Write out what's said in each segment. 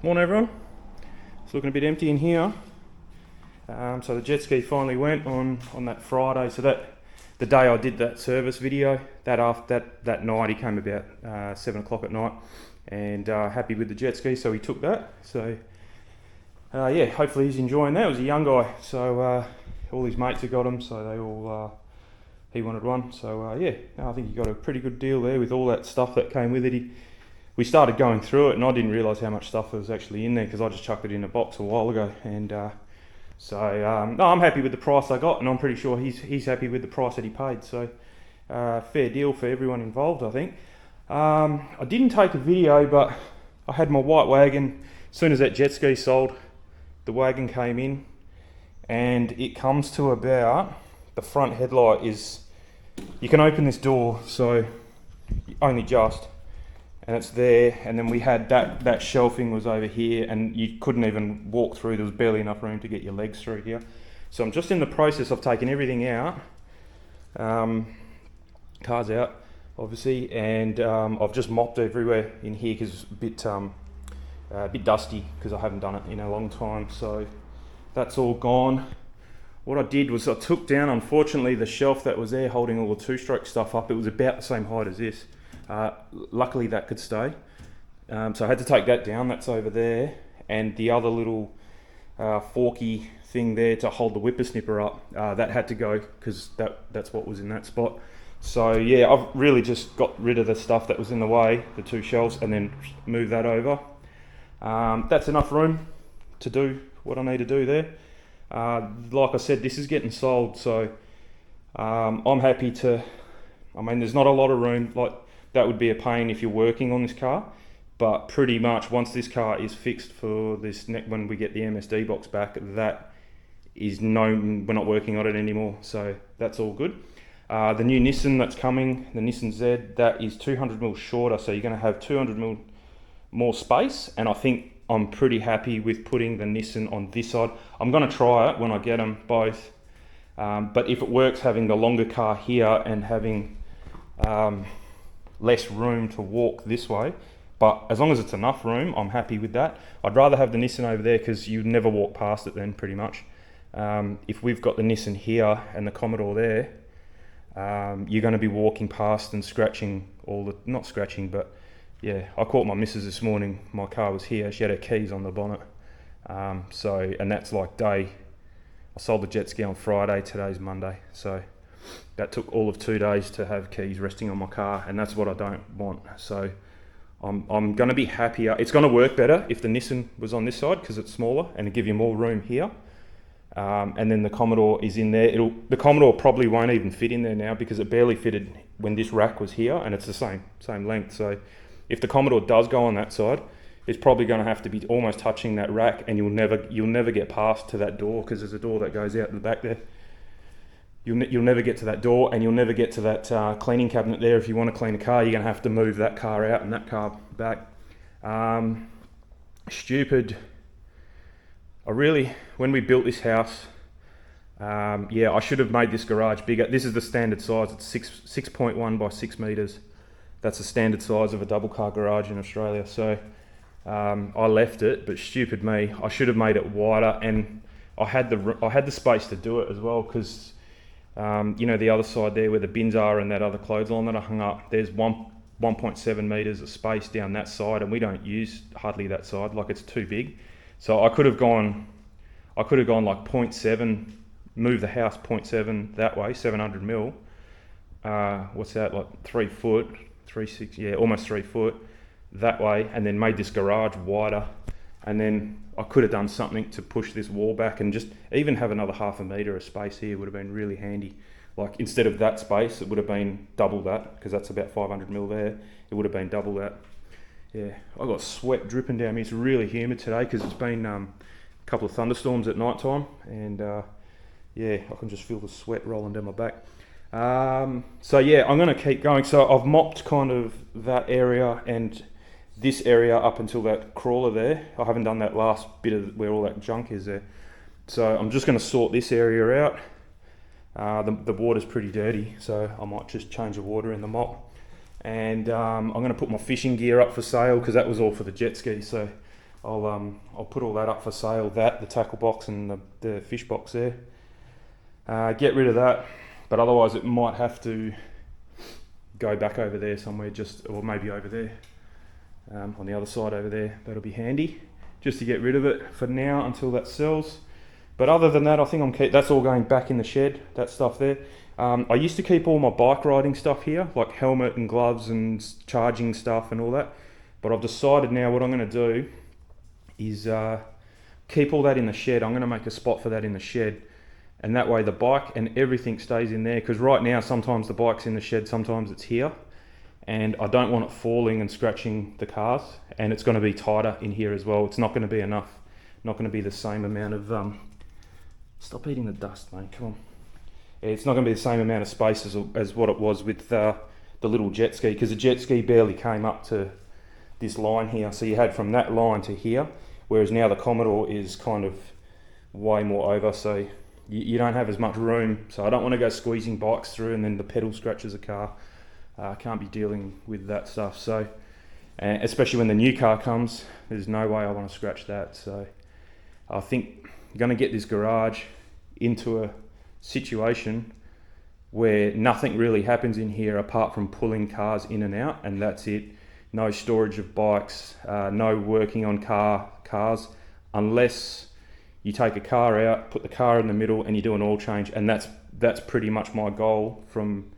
Morning everyone. It's looking a bit empty in here. So the jet ski finally went on that Friday. So that the day I did that service video, that night he came about 7 o'clock at night, and happy with the jet ski, so he took that. So yeah, hopefully he's enjoying that. He was a young guy, so all his mates have got him, so they all he wanted one. So yeah, I think he got a pretty good deal there with all that stuff that came with it. We started going through it and I didn't realise how much stuff was actually in there because I just chucked it in a box a while ago, and no, I'm happy with the price I got, and I'm pretty sure he's happy with the price that he paid, so fair deal for everyone involved, I think. I didn't take a video, but I had my white wagon. As soon as that jet ski sold, the wagon came in, and it comes to about, the front headlight is, you can open this door, so only just, and it's there, and then we had that shelving was over here, and you couldn't even walk through. There was barely enough room to get your legs through here. So I'm just in the process of taking everything out, cars out obviously, and I've just mopped everywhere in here because it's a bit dusty because I haven't done it in a long time. So that's all gone. What I did was I took down, unfortunately, the shelf that was there holding all the two-stroke stuff up. It was about the same height as this. Luckily that could stay, so I had to take that down. That's over there, and the other little forky thing there to hold the whippersnipper up, that had to go because that's what was in that spot. So yeah, I've really just got rid of the stuff that was in the way, the two shelves, and then move that over. That's enough room to do what I need to do there. Like I said, this is getting sold, so I'm happy to, I mean, there's not a lot of room. Like, that would be a pain if you're working on this car, but pretty much once this car is fixed for this when we get the MSD box back, that is known, we're not working on it anymore, so that's all good. The new Nissan that's coming, the Nissan Z, that is 200mm shorter, so you're going to have 200mm more space, and I think I'm pretty happy with putting the Nissan on this side. I'm going to try it when I get them both, but if it works having the longer car here and having less room to walk this way, but as long as it's enough room, I'm happy with that. I'd rather have the Nissan over there because you'd never walk past it then, pretty much. If we've got the Nissan here and the Commodore there, you're going to be walking past and scratching not scratching, but yeah, I caught my missus this morning. My car was here, she had her keys on the bonnet, and that's like I sold the jet ski on Friday, today's Monday, so that took all of 2 days to have keys resting on my car, and that's what I don't want. So I'm going to be happier. It's going to work better if the Nissan was on this side because it's smaller and it'll give you more room here. And then the Commodore is in there. The Commodore probably won't even fit in there now because it barely fitted when this rack was here, and it's the same length. So if the Commodore does go on that side, it's probably going to have to be almost touching that rack, and you'll never get past to that door because there's a door that goes out the back there. You'll never get to that door, and you'll never get to that cleaning cabinet there. If you want to clean a car, you're going to have to move that car out and that car back. Stupid. When we built this house, yeah, I should have made this garage bigger. This is the standard size. It's 6.1 by 6 meters. That's the standard size of a double car garage in Australia. So I left it, but stupid me, I should have made it wider, and I had the space to do it as well because. You know, the other side there where the bins are and that other clothesline that I hung up, there's 1.7 meters of space down that side, and we don't use hardly that side, like it's too big. So I could have gone like 0.7, move the house 0.7 that way, 700mm. What's that, like 3 foot, 3.6, yeah, almost 3 foot that way, and then made this garage wider, and then I could have done something to push this wall back and just even have another 0.5 meter of space here would have been really handy. Like, instead of that space, it would have been double that, because that's about 500mm there. It would have been double that. Yeah, I got sweat dripping down me. It's really humid today because it's been a couple of thunderstorms at night time, and yeah, I can just feel the sweat rolling down my back. So yeah, I'm going to keep going. So I've mopped kind of that area and this area up until that crawler there. I haven't done that last bit of where all that junk is there. So I'm just going to sort this area out. The water's pretty dirty, so I might just change the water in the mop. And I'm going to put my fishing gear up for sale because that was all for the jet ski. So I'll put all that up for sale. That, the tackle box and the fish box there. Get rid of that, but otherwise it might have to go back over there somewhere, or maybe over there, on the other side over there. That'll be handy, just to get rid of it for now until that sells. But other than that, I think that's all going back in the shed, that stuff there. I used to keep all my bike riding stuff here, like helmet and gloves and charging stuff and all that. But I've decided now what I'm going to do is keep all that in the shed. I'm going to make a spot for that in the shed. And that way the bike and everything stays in there. Because right now, sometimes the bike's in the shed, sometimes it's here. And I don't want it falling and scratching the cars. And it's going to be tighter in here as well. It's not going to be enough. Not going to be the same amount of... Stop eating the dust, mate. Come on. It's not going to be the same amount of space as what it was with the little jet ski, because the jet ski barely came up to this line here. So you had from that line to here, whereas now the Commodore is kind of way more over, so you don't have as much room. So I don't want to go squeezing bikes through and then the pedal scratches a car. I can't be dealing with that stuff. So especially when the new car comes, there's no way I want to scratch that. So I think I'm going to get this garage into a situation where nothing really happens in here apart from pulling cars in and out, and that's it. No storage of bikes, no working on cars, unless you take a car out, put the car in the middle and you do an oil change, and that's pretty much my goal from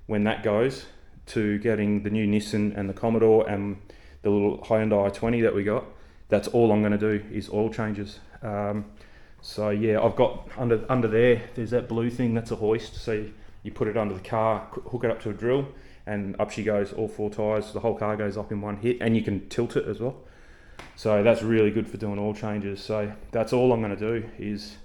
when that goes to getting the new Nissan and the Commodore and the little Hyundai i20 that we got. That's all I'm going to do is oil changes. So yeah, I've got under there's that blue thing, that's a hoist. So you put it under the car, hook it up to a drill, and up she goes, all four tyres, the whole car goes up in one hit, and you can tilt it as well. So that's really good for doing oil changes. So that's all I'm going to do is,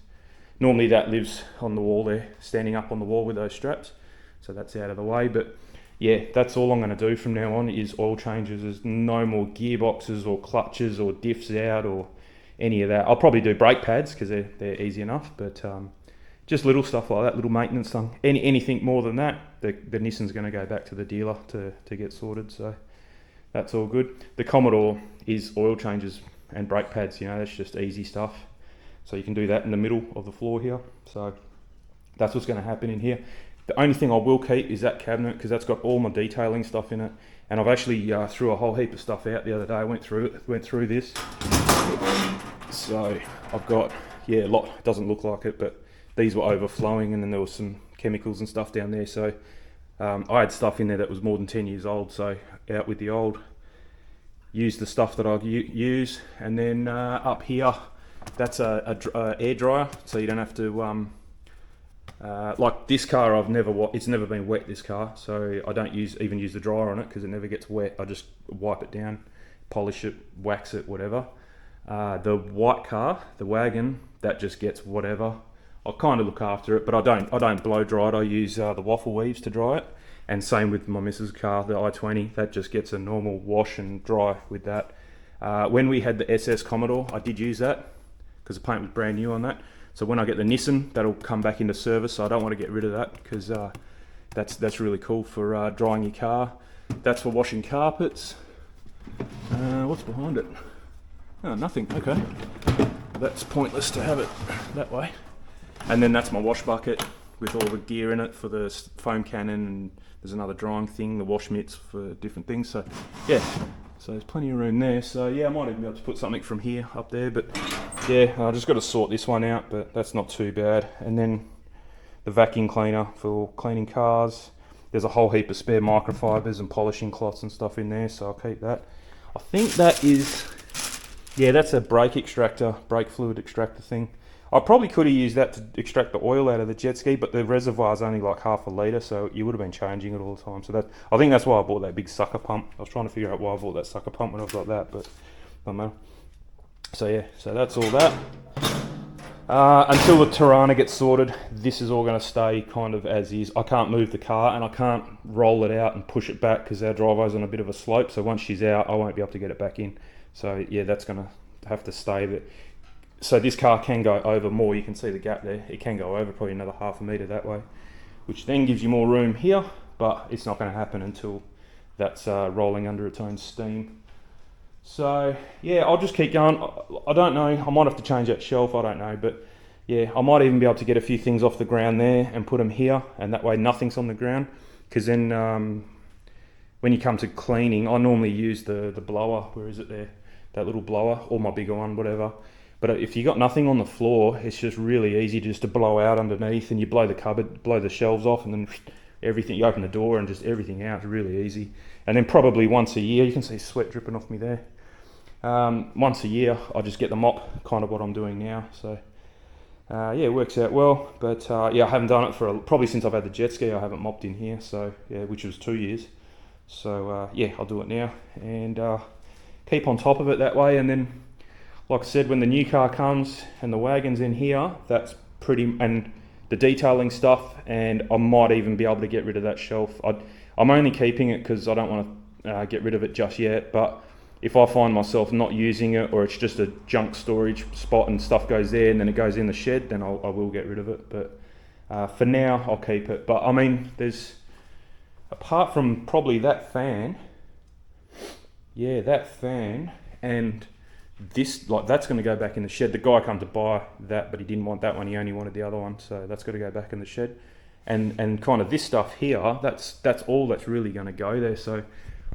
normally that lives on the wall there, standing up on the wall with those straps. So that's out of the way, but yeah, that's all I'm going to do from now on is oil changes. There's no more gearboxes or clutches or diffs out or any of that. I'll probably do brake pads because they're easy enough, but just little stuff like that, little maintenance stuff. Anything more than that, the Nissan's going to go back to the dealer to get sorted. So that's all good. The Commodore is oil changes and brake pads. That's just easy stuff. So you can do that in the middle of the floor here. So that's what's going to happen in here. The only thing I will keep is that cabinet, because that's got all my detailing stuff in it. And I've actually threw a whole heap of stuff out the other day. I went through this. So I've got, a lot, it doesn't look like it, but these were overflowing, and then there was some chemicals and stuff down there. So I had stuff in there that was more than 10 years old. So out with the old, use the stuff that I use. And then up here, that's a air dryer. So you don't have to, like this car, it's never been wet, this car. So I don't even use the dryer on it because it never gets wet. I just wipe it down, polish it, wax it, whatever. The white car, the Wagon, that just gets whatever. I kind of look after it, but I don't blow dry it. I use the waffle weaves to dry it, and same with my missus' car, the i20. That just gets a normal wash and dry with that. When we had the SS Commodore, I did use that because the paint was brand new on that. So when I get the Nissan, that'll come back into service. So I don't want to get rid of that because that's really cool for drying your car. That's for washing carpets. What's behind it? Oh, nothing. Okay. That's pointless to have it that way. And then that's my wash bucket with all the gear in it for the foam cannon, and there's another drying thing, the wash mitts for different things. So yeah, so there's plenty of room there. So yeah, I might even be able to put something from here up there, but yeah, I just got to sort this one out, but that's not too bad. And then the vacuum cleaner for cleaning cars. There's a whole heap of spare microfibers and polishing cloths and stuff in there, so I'll keep that. I think that is, that's a brake fluid extractor thing. I probably could have used that to extract the oil out of the jet ski, but the reservoir's only like half a litre, so you would have been changing it all the time. So I think that's why I bought that big sucker pump. I was trying to figure out why I bought that sucker pump when I've got that, but I don't know. So yeah, so that's all that. Until the Tirana gets sorted, this is all going to stay kind of as is. I can't move the car, and I can't roll it out and push it back because our driveway's on a bit of a slope, so once she's out, I won't be able to get it back in. So yeah, that's going to have to stay there. So this car can go over more. You can see the gap there. It can go over probably another half a metre that way, which then gives you more room here, but it's not going to happen until that's rolling under its own steam. So yeah, I'll just keep going. I don't know, I might have to change that shelf, I don't know, but yeah, I might even be able to get a few things off the ground there and put them here, and that way nothing's on the ground, because then when you come to cleaning, I normally use the blower. Where is it there? That little blower, or my bigger one, whatever. But if you got nothing on the floor, it's just really easy just to blow out underneath, and you blow the cupboard, blow the shelves off, and then everything, you open the door and just everything out. It's really easy. And then probably once a year, you can see sweat dripping off me there. Once a year, I just get the mop, kind of what I'm doing now. So yeah, it works out well. But yeah, I haven't done it for probably since I've had the jet ski. I haven't mopped in here, so yeah, which was 2 years. So yeah, I'll do it now and keep on top of it that way. And then, like I said, when the new car comes and the wagon's in here, that's pretty, and the detailing stuff, and I might even be able to get rid of that shelf. I'm only keeping it because I don't want to get rid of it just yet, but if I find myself not using it, or it's just a junk storage spot and stuff goes there and then it goes in the shed, then I will get rid of it. But for now, I'll keep it. But I mean, there's, apart from probably that fan, yeah, that fan and this, like, that's going to go back in the shed. The guy come to buy that, but he didn't want that one, he only wanted the other one, so that's got to go back in the shed. And kind of this stuff here, that's all that's really going to go there. So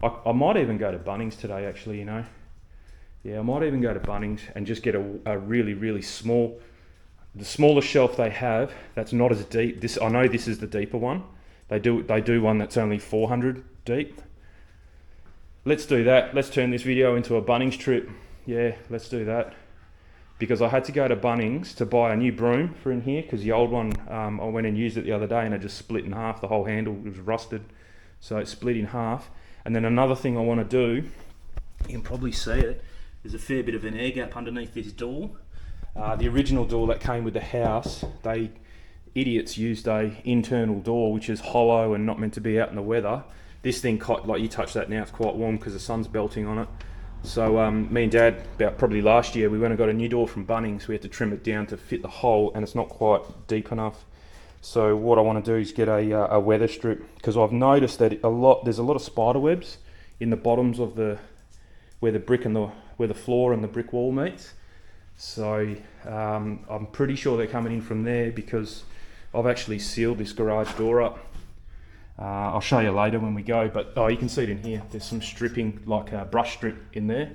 I might even go to Bunnings today, actually, you know. Yeah, I might even go to Bunnings and just get a really, really small, the smallest shelf they have that's not as deep. This, I know this is the deeper one. They do one that's only 400 deep. Let's do that. Let's turn this video into a Bunnings trip. Yeah, let's do that. Because I had to go to Bunnings to buy a new broom for in here, because the old one, I went and used it the other day and it just split in half. The whole handle was rusted, so it split in half. And then another thing I want to do, you can probably see it, there's a fair bit of an air gap underneath this door. The original door that came with the house, idiots used a internal door which is hollow and not meant to be out in the weather. This thing, like, you touch that now, it's quite warm because the sun's belting on it. So me and Dad, about probably last year, we went and got a new door from Bunnings. We had to trim it down to fit the hole, and it's not quite deep enough. So what I want to do is get a weather strip, because I've noticed that there's a lot of spider webs in the bottoms of where the floor and the brick wall meets. So I'm pretty sure they're coming in from there, because I've actually sealed this garage door up. I'll show you later when we go, but you can see it in here. There's some stripping, like a brush strip in there,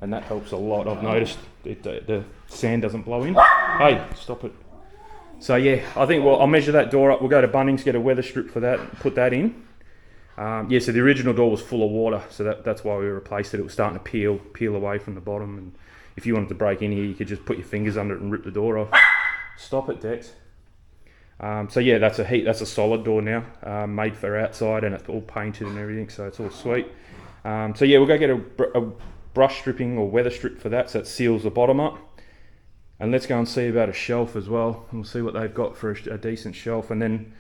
and that helps a lot. I've noticed the sand doesn't blow in. Hey, stop it. So yeah, I think I'll measure that door up. We'll go to Bunnings, get a weather strip for that, put that in. Yeah, so the original door was full of water, so that's why we replaced it. It was starting to peel away from the bottom, and if you wanted to break in here, you could just put your fingers under it and rip the door off. Stop it, Dex. So yeah, that's a solid door now, made for outside, and it's all painted and everything, so it's all sweet. So yeah, we'll go get a brush stripping or weather strip for that, so it seals the bottom up. And let's go and see about a shelf as well, and we'll see what they've got for a decent shelf. And then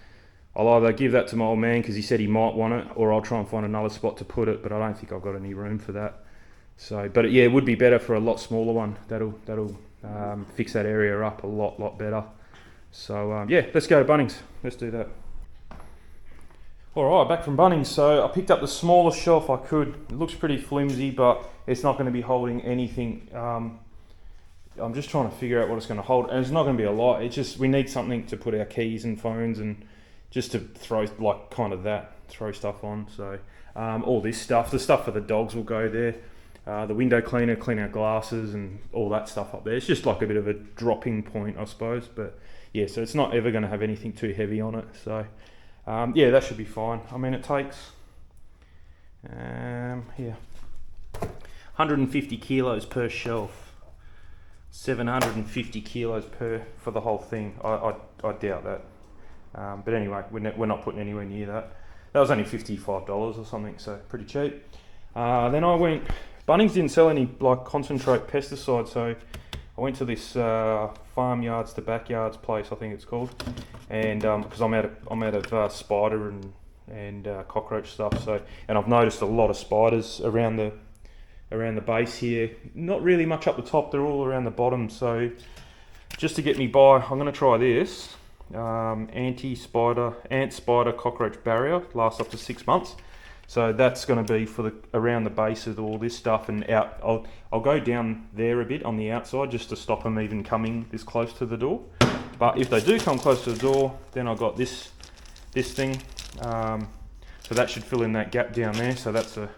I'll either give that to my old man, because he said he might want it, or I'll try and find another spot to put it, but I don't think I've got any room for that. So, but yeah, it would be better for a lot smaller one. That'll fix that area up a lot better. So yeah, let's go to Bunnings. Let's do that. Alright, back from Bunnings. So I picked up the smallest shelf I could. It looks pretty flimsy, but it's not going to be holding anything. I'm just trying to figure out what it's going to hold, and it's not going to be a lot. It's just, we need something to put our keys and phones, and just to throw, like, kind of throw stuff on. So all this stuff, the stuff for the dogs will go there. The window cleaner, clean our glasses and all that stuff up there. It's just like a bit of a dropping point, I suppose. But yeah, so it's not ever going to have anything too heavy on it. So yeah, that should be fine. I mean, it takes yeah, 150 kilos per shelf. 750 kilos for the whole thing. I doubt that. But anyway, we're not putting anywhere near that. That was only $55 or something, so pretty cheap. Then I went, Bunnings didn't sell any like concentrate pesticide, so I went to this farmyards to backyards place, I think it's called, and because I'm out of spider and cockroach stuff. So, and I've noticed a lot of spiders around the base here. Not really much up the top, they're all around the bottom. So just to get me by, I'm going to try this ant spider cockroach barrier. Lasts up to 6 months. So that's going to be for the around the base of all this stuff, and out. I'll go down there a bit on the outside just to stop them even coming this close to the door. But if they do come close to the door, then I've got this thing. So that should fill in that gap down there. So that's a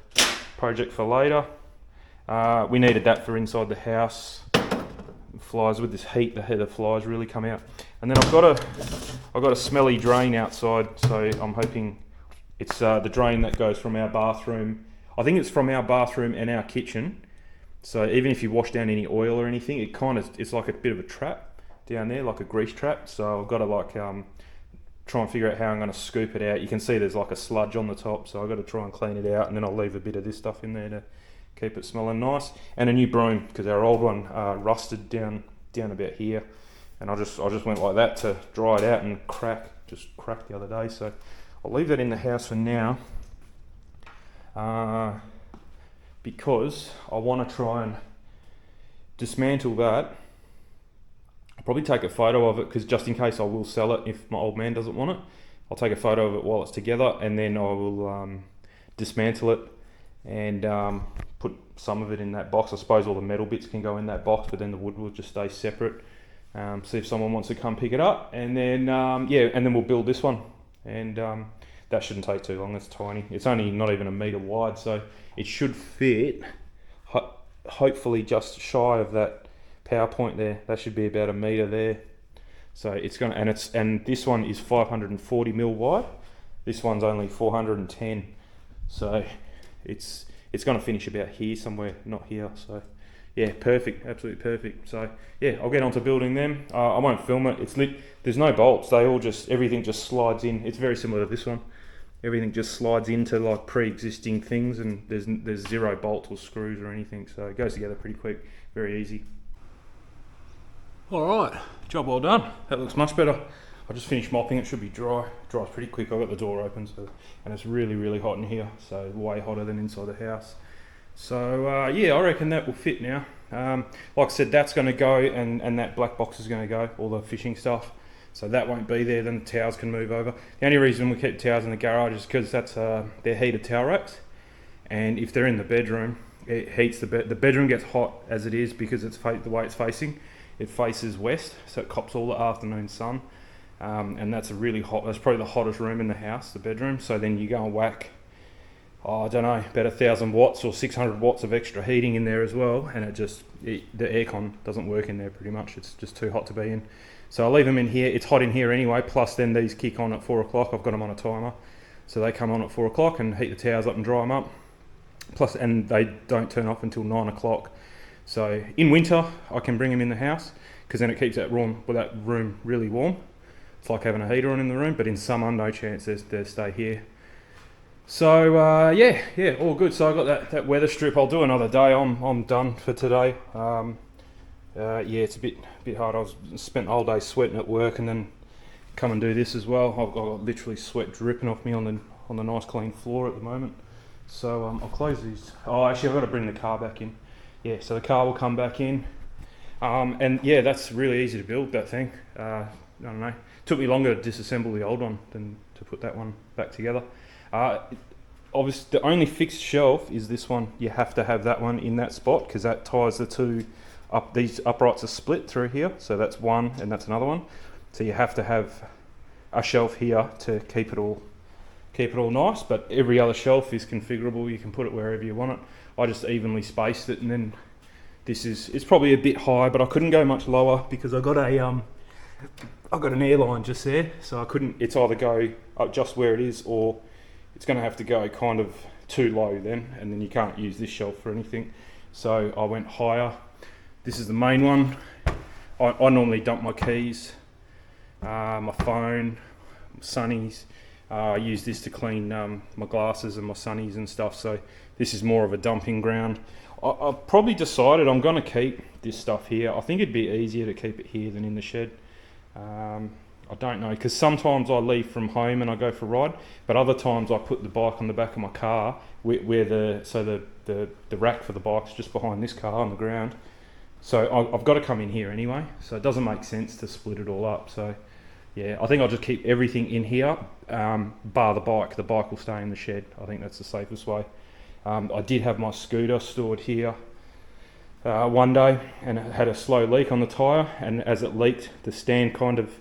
project for later. We needed that for inside the house. Flies with this heat, the flies really come out. And then I've got a smelly drain outside, so I'm hoping it's the drain that goes from our bathroom. I think it's from our bathroom and our kitchen. So even if you wash down any oil or anything, it's like a bit of a trap down there, like a grease trap. So I've got to try and figure out how I'm going to scoop it out. You can see there's like a sludge on the top, so I've got to try and clean it out, and then I'll leave a bit of this stuff in there to keep it smelling nice. And a new broom, because our old one rusted down about here, and I just went like that to dry it out and just cracked the other day. So I'll leave that in the house for now, because I want to try and dismantle that. I'll probably take a photo of it, because just in case I will sell it if my old man doesn't want it. I'll take a photo of it while it's together, and then I will dismantle it and put some of it in that box. I suppose all the metal bits can go in that box, but then the wood will just stay separate. See if someone wants to come pick it up, and then and then we'll build this one, and that shouldn't take too long. It's tiny. It's only not even a metre wide, so it should fit hopefully just shy of that power point there. That should be about a metre there. So it's gonna, and this one is 540 mil wide. This one's only 410. So it's going to finish about here somewhere, not here. So yeah, perfect, absolutely perfect. So yeah, I'll get on to building them. I won't film it. There's no bolts. Everything just slides in. It's very similar to this one. Everything just slides into like pre-existing things, and there's zero bolts or screws or anything. So it goes together pretty quick, very easy. All right, job well done. That looks much better. I just finished mopping. It should be dry. It dries pretty quick. I've got the door open, and it's really, really hot in here. So way hotter than inside the house. So yeah, I reckon that will fit now. Like I said, that's going to go, and that black box is going to go, all the fishing stuff. So that won't be there. Then the towels can move over. The only reason we keep towels in the garage is because that's they're heated towel racks, and if they're in the bedroom, it heats the bed. The bedroom gets hot as it is because it's the way it's facing. It faces west, so it cops all the afternoon sun. And that's that's probably the hottest room in the house, the bedroom. So then you go and whack, I don't know, about 1,000 watts or 600 watts of extra heating in there as well, and the aircon doesn't work in there pretty much. It's just too hot to be in. So I'll leave them in here. It's hot in here anyway, plus then these kick on at 4 o'clock. I've got them on a timer, so they come on at 4 o'clock and heat the towels up and dry them up. And they don't turn off until 9 o'clock. So in winter, I can bring them in the house, because then it keeps that room really warm. It's like having a heater on in the room, but in summer, no chance they stay here. So yeah, all good. So I got that weather strip. I'll do another day. I'm done for today. Yeah, it's a bit hard. I spent the whole day sweating at work, and then come and do this as well. I've got literally sweat dripping off me on the nice clean floor at the moment. So I'll close these. Oh, actually, I've got to bring the car back in. Yeah, so the car will come back in. And yeah, that's really easy to build, that thing. I don't know. It took me longer to disassemble the old one than to put that one back together. Obviously, the only fixed shelf is this one. You have to have that one in that spot, because that ties the two up. These uprights are split through here, so that's one and that's another one. So you have to have a shelf here to keep it all nice. But every other shelf is configurable. You can put it wherever you want it. I just evenly spaced it, and then it's probably a bit high, but I couldn't go much lower because I got an airline just there, so I couldn't. It's either go up just where it is, or it's going to have to go kind of too low then, and then you can't use this shelf for anything. So I went higher. This is the main one. I normally dump my keys, my phone, my sunnies. I use this to clean my glasses and my sunnies and stuff. So this is more of a dumping ground. I've probably decided I'm going to keep this stuff here. I think it'd be easier to keep it here than in the shed. I don't know, because sometimes I leave from home and I go for a ride, but other times I put the bike on the back of my car, where the rack for the bike's just behind this car on the ground. So I've got to come in here anyway, so it doesn't make sense to split it all up. So yeah, I think I'll just keep everything in here, bar the bike. The bike will stay in the shed. I think that's the safest way. I did have my scooter stored here one day, and it had a slow leak on the tyre, and as it leaked, the stand kind of,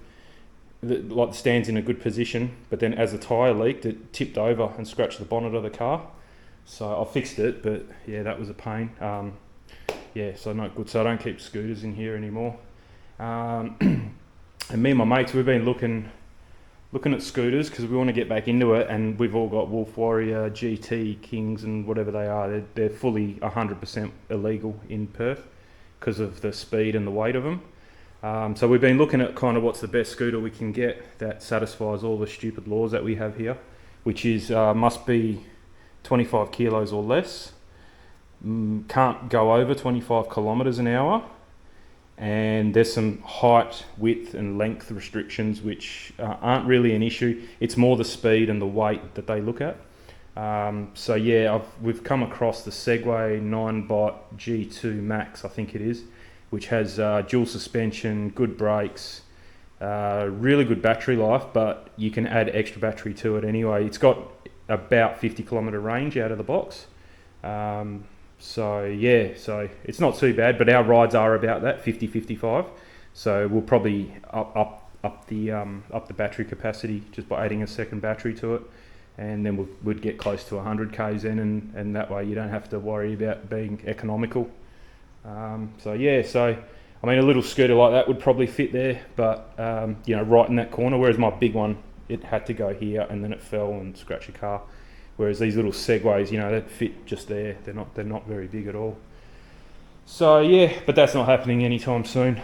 like the stand's in a good position, but then as the tyre leaked, it tipped over and scratched the bonnet of the car. So I fixed it, but yeah, that was a pain. Yeah, so not good. So I don't keep scooters in here anymore. And me and my mates, we've been looking at scooters because we want to get back into it, and we've all got Wolf Warrior, GT, Kings and whatever they are. They're fully 100% illegal in Perth because of the speed and the weight of them. So we've been looking at kind of what's the best scooter we can get that satisfies all the stupid laws that we have here, which is must be 25 kilos or less, can't go over 25 kilometers an hour, and there's some height, width and length restrictions which aren't really an issue. It's more the speed and the weight that they look at. So yeah, we've come across the Segway 9-bot G2 Max, I think it is, which has dual suspension, good brakes, really good battery life, but you can add extra battery to it anyway. It's got about 50 kilometre range out of the box. So yeah, so it's not too bad, but our rides are about that 50-55. So we'll probably up the battery capacity just by adding a second battery to it, and then we'd get close to 100 k's in, and that way you don't have to worry about being economical. So yeah, so I mean a little scooter like that would probably fit there, but you know, right in that corner. Whereas my big one, it had to go here, and then it fell and scratched a car. Whereas these little Segways, you know, that fit just there. They're not very big at all. So yeah, but that's not happening anytime soon.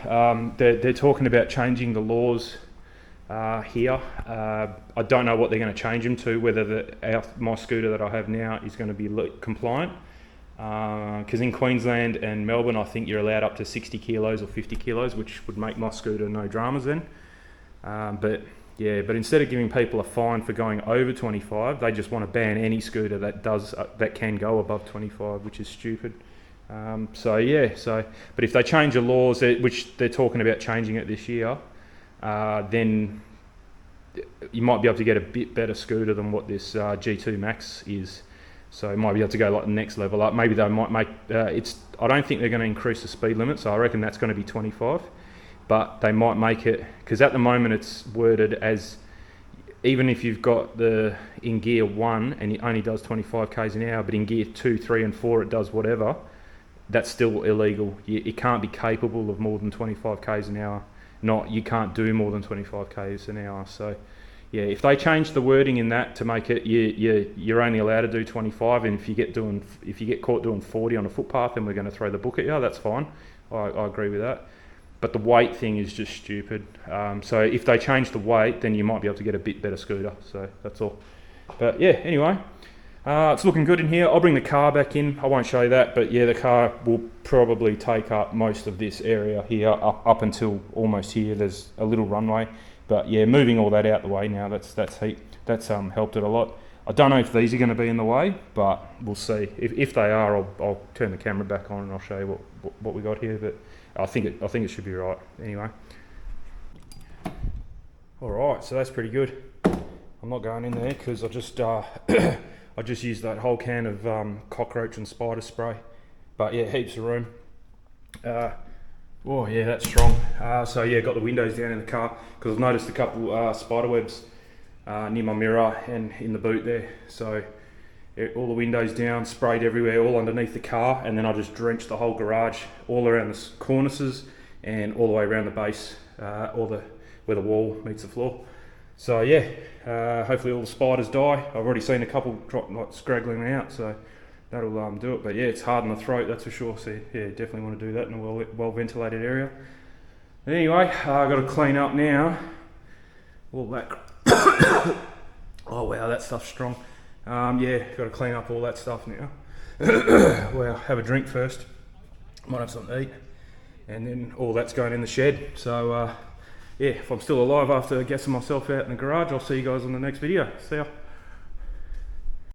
They're talking about changing the laws here. I don't know what they're going to change them to. Whether my scooter that I have now is going to be compliant. Because in Queensland and Melbourne, I think you're allowed up to 60 kilos or 50 kilos, which would make my scooter no dramas then. But instead of giving people a fine for going over 25, they just want to ban any scooter that can go above 25, which is stupid. But if they change the laws, which they're talking about changing it this year, then you might be able to get a bit better scooter than what this G2 Max is. So you might be able to go like the next level up. Maybe they might make I don't think they're going to increase the speed limit, so I reckon that's going to be 25. But they might make it, because at the moment it's worded as, even if you've got in gear 1 and it only does 25 k's an hour, but in gear 2, 3 and 4 it does whatever, that's still illegal. It can't be capable of more than 25 k's an hour. You can't do more than 25 k's an hour. So yeah, if they change the wording in that to make it you're only allowed to do 25, and if you get caught doing 40 on a footpath, then we're going to throw the book at you. That's fine. I agree with that. But the weight thing is just stupid. So if they change the weight, then you might be able to get a bit better scooter. So that's all. But yeah, anyway, it's looking good in here. I'll bring the car back in. I won't show you that, but yeah, the car will probably take up most of this area here up until almost here. There's a little runway, but yeah, moving all that out the way now, that's heat. That's helped it a lot. I don't know if these are going to be in the way, but we'll see. If they are, I'll turn the camera back on and I'll show you what we got here. But I think it should be right anyway. All right, so that's pretty good. I'm not going in there because I just used that whole can of cockroach and spider spray. But yeah, heaps of room. Oh yeah, that's strong. So yeah, got the windows down in the car because I've noticed a couple spider webs near my mirror and in the boot there. So all the windows down, sprayed everywhere, all underneath the car, and then I just drenched the whole garage, all around the cornices and all the way around the base, where the wall meets the floor. So yeah, hopefully all the spiders die. I've already seen a couple scraggling out, so that'll do it. But yeah, it's hard on the throat, that's for sure. So yeah, definitely want to do that in a well ventilated area. But anyway, I've got to clean up now. All that. Oh wow, that stuff's strong. Yeah, got to clean up all that stuff now. Well, have a drink first. Might have something to eat, and then all that's going in the shed. So yeah, if I'm still alive after gassing myself out in the garage, I'll see you guys on the next video. See ya.